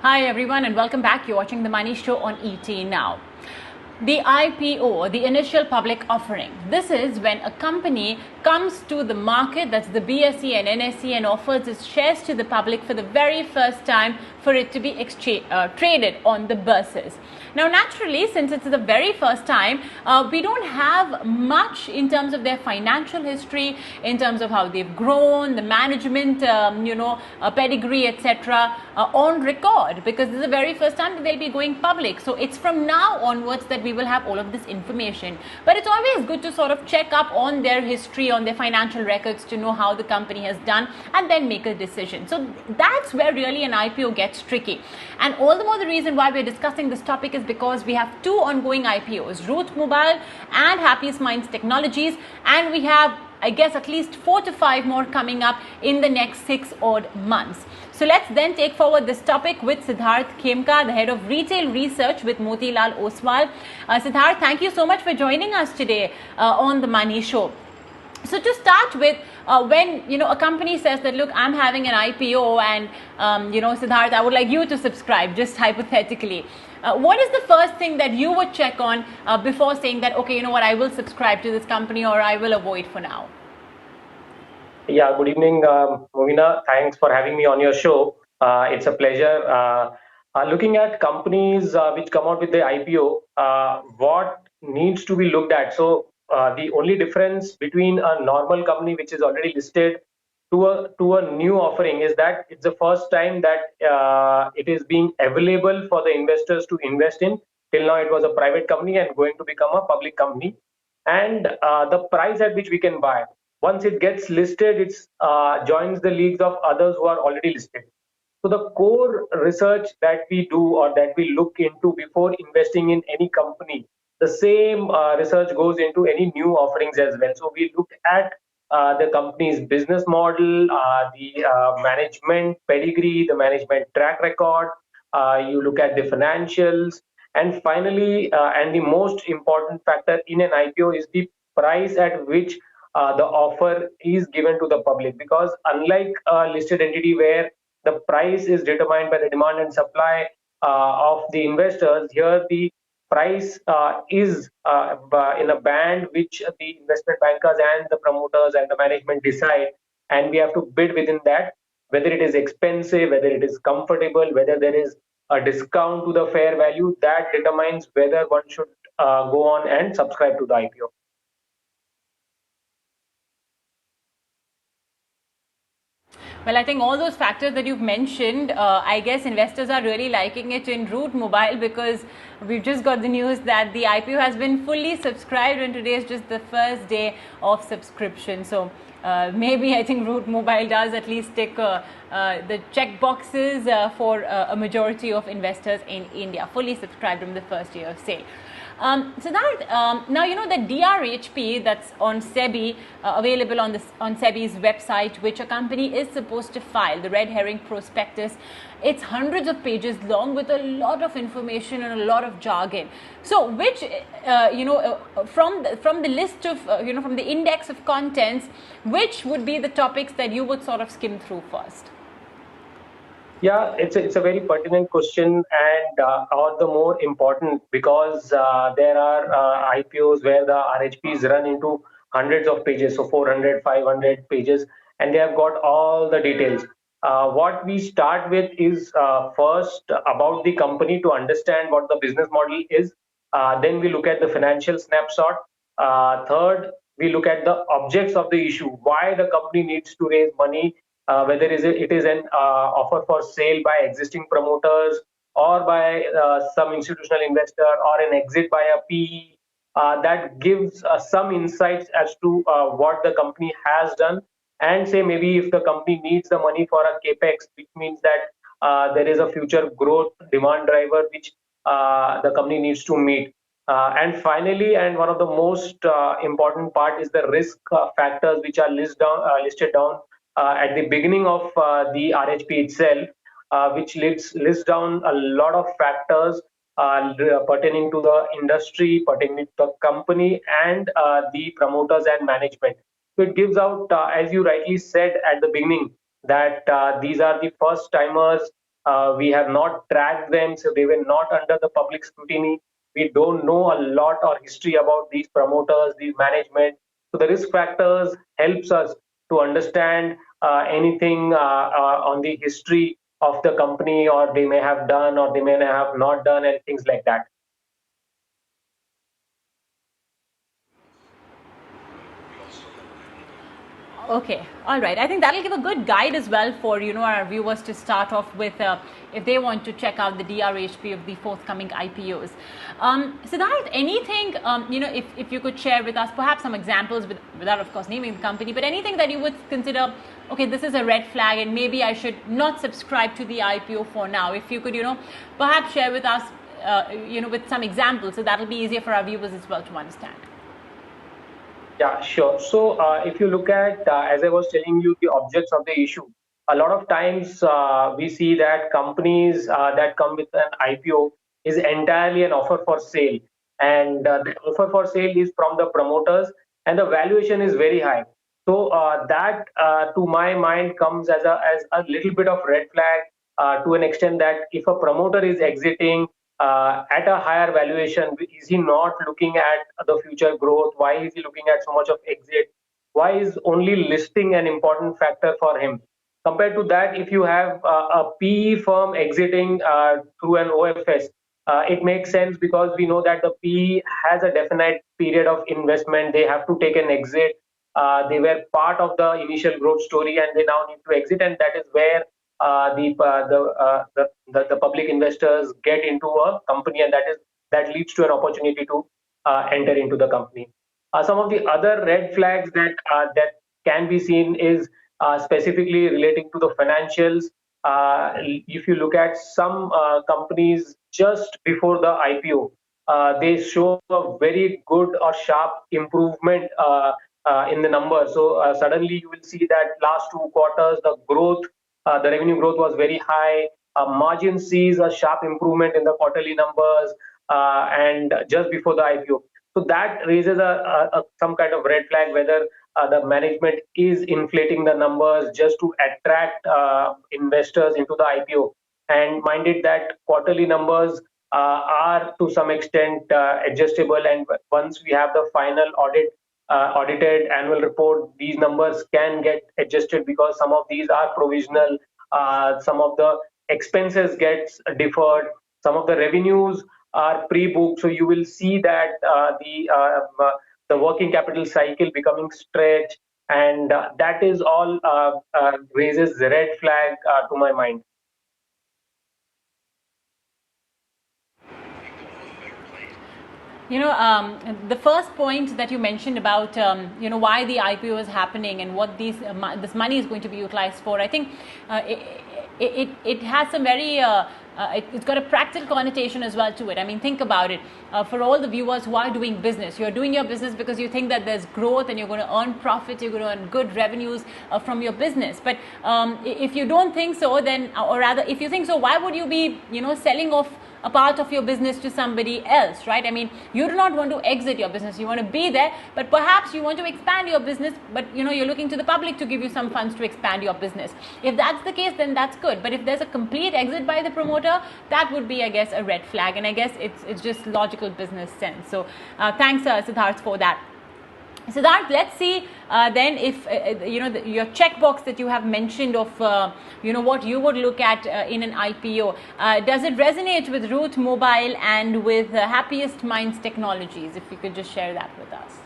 Hi everyone and welcome back. You're watching The Money Show on ET Now. The IPO, the initial public offering. This is when a company comes to the market, that's the BSE and NSE, and offers its shares to the public for the very first time for it to be traded on the bourses. Now, naturally, since it's the very first time, we don't have much in terms of their financial history, in terms of how they've grown, the management, pedigree, etc., on record, because this is the very first time that they'll be going public. So it's from now onwards that we will have all of this information. But it's always good to sort of check up on their history, on their financial records, to know how the company has done and then make a decision. So that's where really an IPO gets tricky. And all the more the reason why we're discussing this topic is because we have two ongoing IPOs, Root Mobile and Happiest Minds Technologies, and we have, I guess, at least 4 to 5 more coming up in the next 6 odd months. So let's then take forward this topic with Siddharth Khemka, the head of retail research with Motilal Oswal. Siddharth, thank you so much for joining us today on The Money Show. So to start with, when a company says that, look, I'm having an IPO and Siddharth, I would like you to subscribe, just hypothetically. What is the first thing that you would check on before saying that, okay, you know what, I will subscribe to this company or I will avoid for now? Yeah, good evening, Movina. Thanks for having me on your show. It's a pleasure. Looking at companies which come out with the IPO, what needs to be looked at? So the only difference between a normal company which is already listed to a new offering is that it's the first time that it is being available for the investors to invest in. Till now, it was a private company and going to become a public company, and the price at which we can buy. Once it gets listed, it joins the leagues of others who are already listed. So the core research that we do or that we look into before investing in any company, the same research goes into any new offerings as well. So we look at the company's business model, the management pedigree, the management track record. You look at the financials, and finally, and the most important factor in an IPO is the price at which the offer is given to the public, because unlike a listed entity where the price is determined by the demand and supply of the investors, here the price is in a band which the investment bankers and the promoters and the management decide, and we have to bid within that, whether it is expensive, whether it is comfortable, whether there is a discount to the fair value. That determines whether one should go on and subscribe to the IPO. Well, I think all those factors that you've mentioned, I guess investors are really liking it in Root Mobile, because we've just got the news that the IPO has been fully subscribed and today is just the first day of subscription. So maybe I think Root Mobile does at least tick the check boxes for a majority of investors in India, fully subscribed on the first day of sale. Siddharth, now you know that DRHP, that's on SEBI, available on SEBI's website, which a company is supposed to file, the red herring prospectus. It's hundreds of pages long with a lot of information and a lot of jargon. So, which from the list of from the index of contents, which would be the topics that you would sort of skim through first? Yeah, it's a very pertinent question, and all the more important because there are IPOs where the RHPs run into hundreds of pages, so 400, 500 pages, and they have got all the details. What we start with is first about the company to understand what the business model is. Then we look at the financial snapshot. Third, we look at the objects of the issue, why the company needs to raise money, whether it is an offer for sale by existing promoters or by some institutional investor or an exit by a PE. That gives some insights as to what the company has done, and say maybe if the company needs the money for a capex, which means that there is a future growth demand driver which the company needs to meet. And finally, and one of the most important part is the risk factors which are listed down at the beginning of the RHP itself, which lists down a lot of factors pertaining to the industry, pertaining to the company, and the promoters and management. So it gives out, as you rightly said at the beginning, that these are the first timers We have not tracked them, so they were not under the public scrutiny. We don't know a lot or history about these promoters, these management. So the risk factors helps us to understand anything on the history of the company, or they may have done or they may have not done, and things like that. Okay, all right. I think that'll give a good guide as well for our viewers to start off with if they want to check out the DRHP of the forthcoming IPOs. Siddharth, anything if you could share with us perhaps some examples without of course naming the company, but anything that you would consider, okay, this is a red flag and maybe I should not subscribe to the IPO for now. If you could perhaps share with us with some examples, so that'll be easier for our viewers as well to understand. Yeah, sure. So if you look at, as I was telling you, the objects of the issue, a lot of times we see that companies that come with an IPO is entirely an offer for sale. And the offer for sale is from the promoters, and the valuation is very high. So that, to my mind, comes as a little bit of red flag to an extent that if a promoter is exiting at a higher valuation, is he not looking at the future growth? Why is he looking at so much of exit? Why is only listing an important factor for him? Compared to that, if you have a PE firm exiting through an OFS, it makes sense because we know that the PE has a definite period of investment. They have to take an exit. They were part of the initial growth story, and they now need to exit, and that is where the public investors get into a company, and that leads to an opportunity to enter into the company. Some of the other red flags that can be seen is specifically relating to the financials. If you look at some companies just before the IPO, they show a very good or sharp improvement in the numbers. So suddenly you will see that last 2 quarters, the revenue growth was very high. Margin sees a sharp improvement in the quarterly numbers, and just before the IPO. So that raises some kind of red flag whether the management is inflating the numbers just to attract investors into the IPO. And minded that quarterly numbers are to some extent adjustable, and once we have the final audited annual report, these numbers can get adjusted because some of these are provisional, some of the expenses gets deferred, some of the revenues are pre-booked. So you will see that the working capital cycle becoming stretched, and that is all raises the red flag to my mind. The first point that you mentioned about why the IPO is happening and what this money is going to be utilized for, I think it has some very it's got a practical connotation as well to it. I mean, think about it. For all the viewers who are doing business, you're doing your business because you think that there's growth and you're going to earn profit, you're going to earn good revenues from your business. But if you don't think so, then, or rather, if you think so, why would you be, selling off a part of your business to somebody else, right? I mean, you do not want to exit your business. You want to be there, but perhaps you want to expand your business, but you're looking to the public to give you some funds to expand your business. If that's the case, then that's good. But if there's a complete exit by the promoter, that would be, I guess, a red flag. And I guess it's just logical business sense. So thanks, Siddharth, for that. Siddharth, let's see then if your checkbox that you have mentioned of what you would look at in an IPO, does it resonate with Root Mobile and with Happiest Minds Technologies? If you could just share that with us.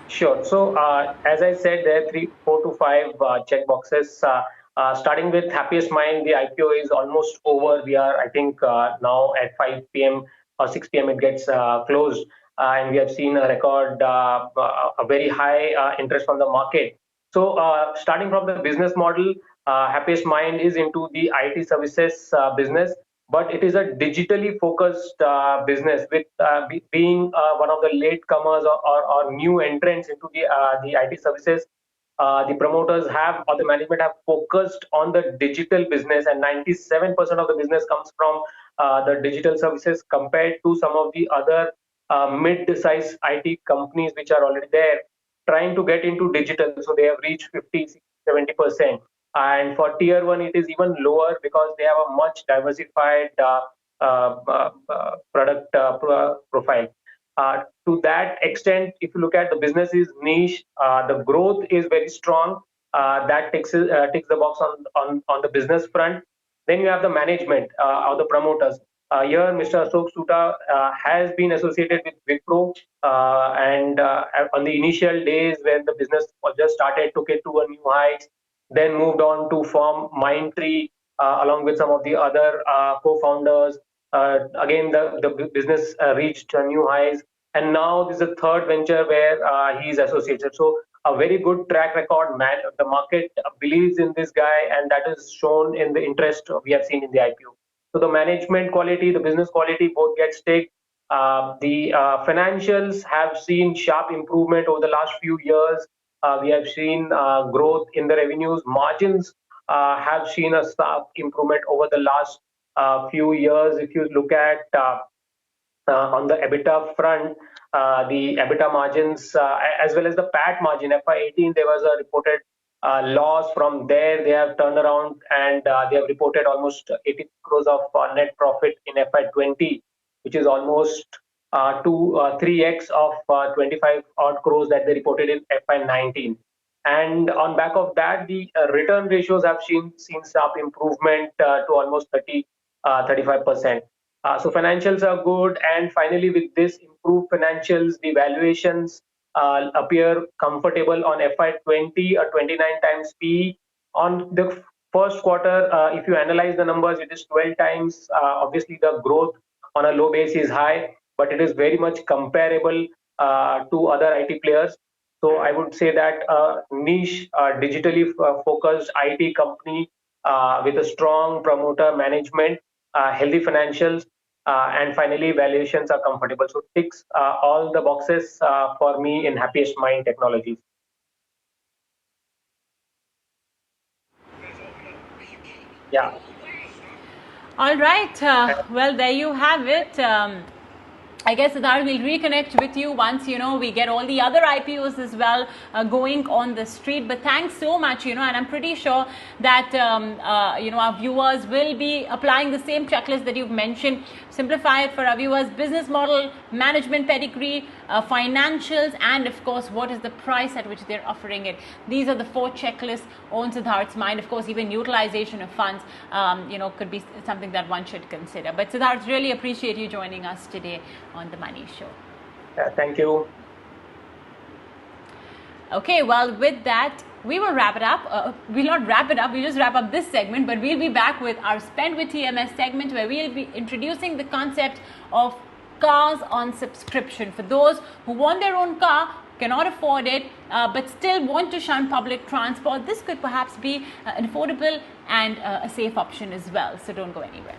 Sure. So as I said, there are 4 to 5 checkboxes. Starting with Happiest Mind, the IPO is almost over. We are, I think, now at 5 p.m. or 6 p.m. it gets closed. And we have seen a record, a very high interest from the market. So starting from the business model, Happiest Mind is into the IT services business, but it is a digitally focused business, with being one of the latecomers or new entrants into the IT services. The promoters have, or the management have, focused on the digital business, and 97% of the business comes from the digital services, compared to some of the other mid-sized IT companies which are already there trying to get into digital. So they have reached 50, 70%. and for tier 1 it is even lower because they have a much diversified product profile. To that extent, if you look at the business is niche, the growth is very strong. That ticks the box on the business front. Then you have the management or the promoters. Here, Mr. Ashok Soota has been associated with Wipro, and on the initial days when the business was just started, took it to a new heights, then moved on to form Mindtree along with some of the other co-founders. Again, the business reached new highs, and now this is the third venture where he is associated. So a very good track record. Man, the market believes in this guy, and that is shown in the interest we have seen in the IPO. So the management quality, the business quality, both get staked. The financials have seen sharp improvement over the last few years. We have seen growth in the revenues. Margins have seen a sharp improvement over the last few years. If you look at on the EBITDA front, the EBITDA margins as well as the PAT margin, FY18 there was a reported loss. From there they have turned around and they have reported almost 80 crores of net profit in FY20, which is almost 3x of 25 odd crores that they reported in FY19. And on back of that, the return ratios have seen sharp improvement to almost 35%. So financials are good, and finally, with this improved financials, the valuations appear comfortable on FY20, a 29 times P. On the first quarter, if you analyze the numbers, it is 12 times. Obviously, the growth on a low base is high, but it is very much comparable to other IT players. So I would say that niche, digitally focused IT company with a strong promoter management, healthy financials, and finally valuations are comfortable. So ticks all the boxes for me in Happiest Mind Technologies. Yeah. All right. Well, there you have it. I guess Siddharth will reconnect with you once we get all the other IPOs as well going on the street. But thanks so much, and I'm pretty sure that our viewers will be applying the same checklist that you've mentioned. Simplify it for our viewers: business model, management pedigree, financials, and of course what is the price at which they're offering it. These are the 4 checklists on Siddharth's mind. Of course, even utilization of funds could be something that one should consider. But Siddharth, really appreciate you joining us today on The Money Show. Thank you. Okay, well, with that, we will wrap it up. We'll not wrap it up, we'll just wrap up this segment, but we'll be back with our Spend with TMS segment, where we'll be introducing the concept of cars on subscription. For those who want their own car, cannot afford it, but still want to shun public transport, this could perhaps be an affordable and a safe option as well. So don't go anywhere.